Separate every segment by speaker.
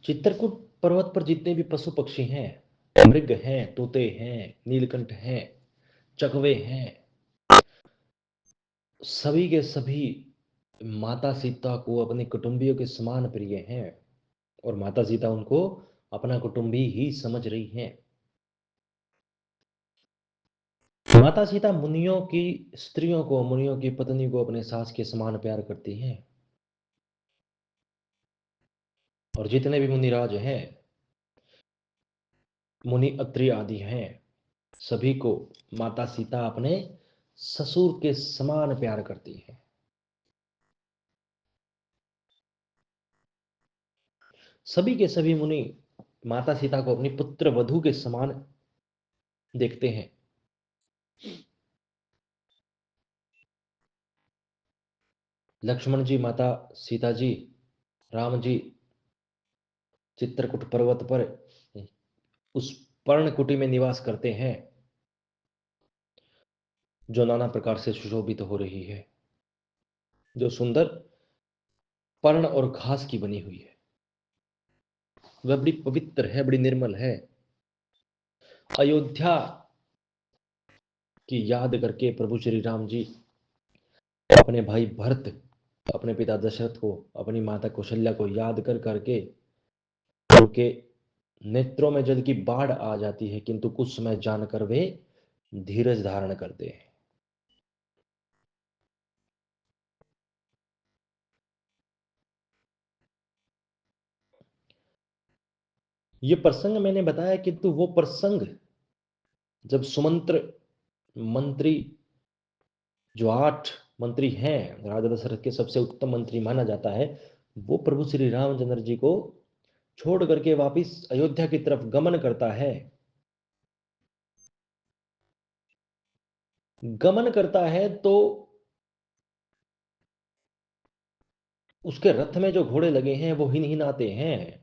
Speaker 1: चित्रकूट पर्वत पर जितने भी पशु पक्षी हैं, मृग हैं, तोते हैं, नीलकंठ हैं, चकवे हैं, सभी के सभी माता सीता को अपने कुटुंबियों के समान प्रिय हैं और माता सीता उनको अपना कुटुंबी ही समझ रही हैं। माता सीता मुनियों की स्त्रियों को, मुनियों की पत्नी को अपने सास के समान प्यार करती हैं और जितने भी मुनिराज हैं, मुनि अत्रि आदि हैं, सभी को माता सीता अपने ससुर के समान प्यार करती है। सभी के सभी मुनि माता सीता को अपनी पुत्र वधू के समान देखते हैं। लक्ष्मण जी, माता सीता जी, राम जी चित्रकूट पर्वत पर उस पर्णकुटी में निवास करते हैं जो नाना प्रकार से सुशोभित हो रही है, जो सुंदर पर्ण और घास की बनी हुई है। वह बड़ी पवित्र है, बड़ी निर्मल है। अयोध्या की याद करके प्रभु श्री राम जी अपने भाई भरत, अपने पिता दशरथ को, अपनी माता कौशल्या को याद कर करके उनके नेत्रों में जल की बाढ़ आ जाती है, किंतु कुछ समय जानकर वे धीरज धारण करते हैं। ये प्रसंग मैंने बताया, किंतु वो प्रसंग जब सुमंत्र मंत्री, जो 8 मंत्री हैं, राजा दशरथ के सबसे उत्तम मंत्री माना जाता है, वो प्रभु श्री रामचंद्र जी को छोड़ करके वापिस अयोध्या की तरफ गमन करता है। गमन करता है तो उसके रथ में जो घोड़े लगे हैं वो हिन हिनाते हैं,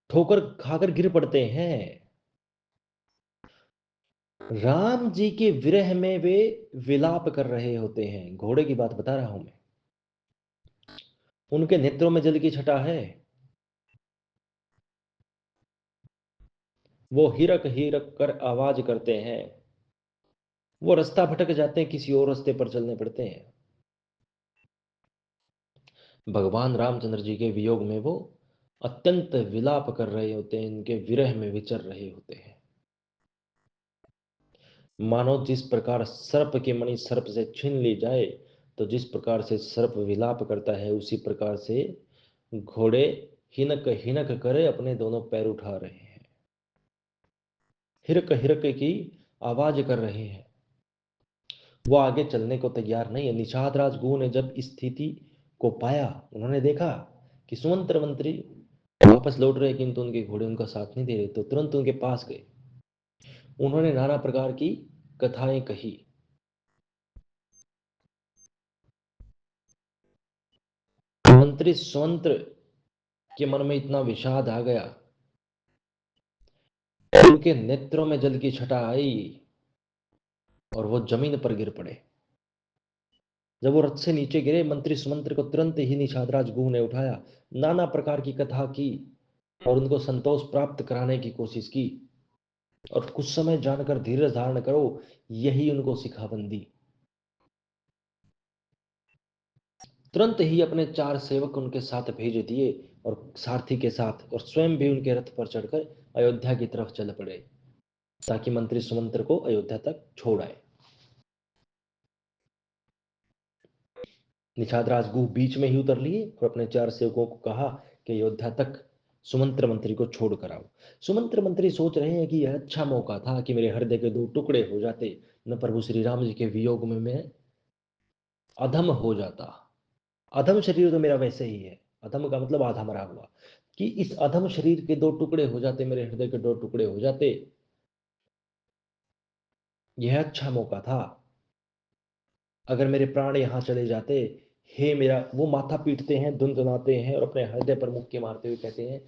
Speaker 1: ठोकर खाकर गिर पड़ते हैं। राम जी के विरह में वे विलाप कर रहे होते हैं। घोड़े की बात बता रहा हूं मैं। उनके नेत्रों में जल की छटा है। वो हिरक हिरक कर आवाज करते हैं। वो रास्ता भटक जाते हैं, किसी और रास्ते पर चलने पड़ते हैं। भगवान रामचंद्र जी के वियोग में वो अत्यंत विलाप कर रहे होते हैं, इनके विरह में विचर रहे होते हैं। मानो जिस प्रकार सर्प की मणि सर्प से छीन ली जाए, तो जिस प्रकार से सर्प विलाप करता है, उसी प्रकार से घोड़े हिनक हिनक करे अपने दोनों पैर उठा रहे हैं, हिरक हिरक की आवाज कर रहे हैं। वो आगे चलने को तैयार नहीं है। निषाद राजगुह ने जब इस स्थिति को पाया, उन्होंने देखा कि सुमंत्र मंत्री वापस लौट रहे, किंतु उनके घोड़े उनका साथ नहीं दे रहे, तो तुरंत उनके पास गए। उन्होंने नाना प्रकार की कथाएं कही। मंत्री सुमंत्र के मन में इतना विषाद आ गया, उनके नेत्रों में जल की छटा आई और वो जमीन पर गिर पड़े। जब वो रथ से नीचे गिरे, मंत्री सुमंत्र को तुरंत ही निषाद राजगुह ने उठाया, नाना प्रकार की कथा की और उनको संतोष प्राप्त कराने की कोशिश की। और कुछ समय जानकर धीरज धारण करो, यही उनको सिखाबंदी। तुरंत ही अपने 4 सेवक उनके साथ भेज दिए और सारथी के साथ, और स्वयं भी उनके रथ पर चढ़कर अयोध्या की तरफ चल पड़े, ताकि मंत्री सुमंत्र को अयोध्या तक छोड़ आए। निषाद राजगुह बीच में ही उतर लिए और अपने 4 सेवकों को कहा कि अयोध्या तक सुमंत्र मंत्री को छोड़ कर आओ। सुमंत्र मंत्री सोच रहे हैं कि यह अच्छा मौका था कि मेरे हृदय के 2 टुकड़े हो जाते, न प्रभु श्री राम जी के वियोग में मैं अधम हो जाता। अधम शरीर तो मेरा वैसे ही है, अधम का मतलब आधा मरा हुआ, कि इस अधम शरीर के 2 टुकड़े हो जाते, मेरे हृदय के 2 टुकड़े हो जाते, यह अच्छा मौका था। अगर मेरे प्राण यहाँ चले जाते, हे मेरा, वो माथा पीटते हैं, धुनधुनाते हैं और अपने हृदय पर मुक्के मारते हुए कहते हैं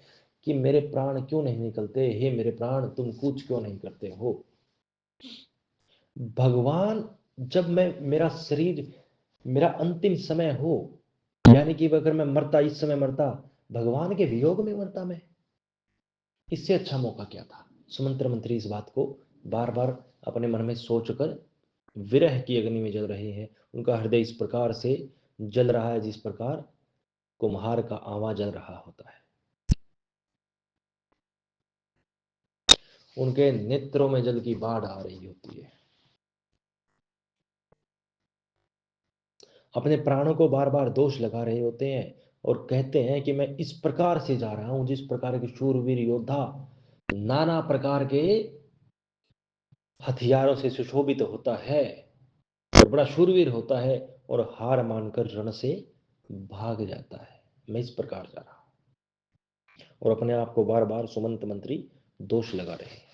Speaker 1: कि मेरे प्राण क्यों नहीं निकलते, हे मेरे प्राण तुम कूच क्यों नहीं करते हो। भगवान, जब मैं, मेरा शरीर, मेरा अंतिम समय हो, यानी कि अगर मैं मरता, इस समय मरता, भगवान के वियोग में मरता मैं। इससे अच्छा मौका क्या था? सुमंत्र मंत्री इस बात को बार-बार अपने मन में सोचकर विरह की अग्नि में जल रहे हैं। उनका हृदय इस प्रकार से जल रहा है जिस प्रकार कुम्हार का आंवा जल रहा होता है। उनके नेत्रों में जल की बाढ़ आ रही होती है। अपने प्राणों को बार-बार दोष लगा रहे होते हैं और कहते हैं कि मैं इस प्रकार से जा रहा हूं जिस प्रकार के शूरवीर योद्धा नाना प्रकार के हथियारों से सुशोभित होता है और बड़ा शूरवीर होता है और हार मानकर रण से भाग जाता है। मैं इस प्रकार जा रहा हूं और अपने आप को बार-बार सुमंत मंत्री दोष लगा रहे हैं।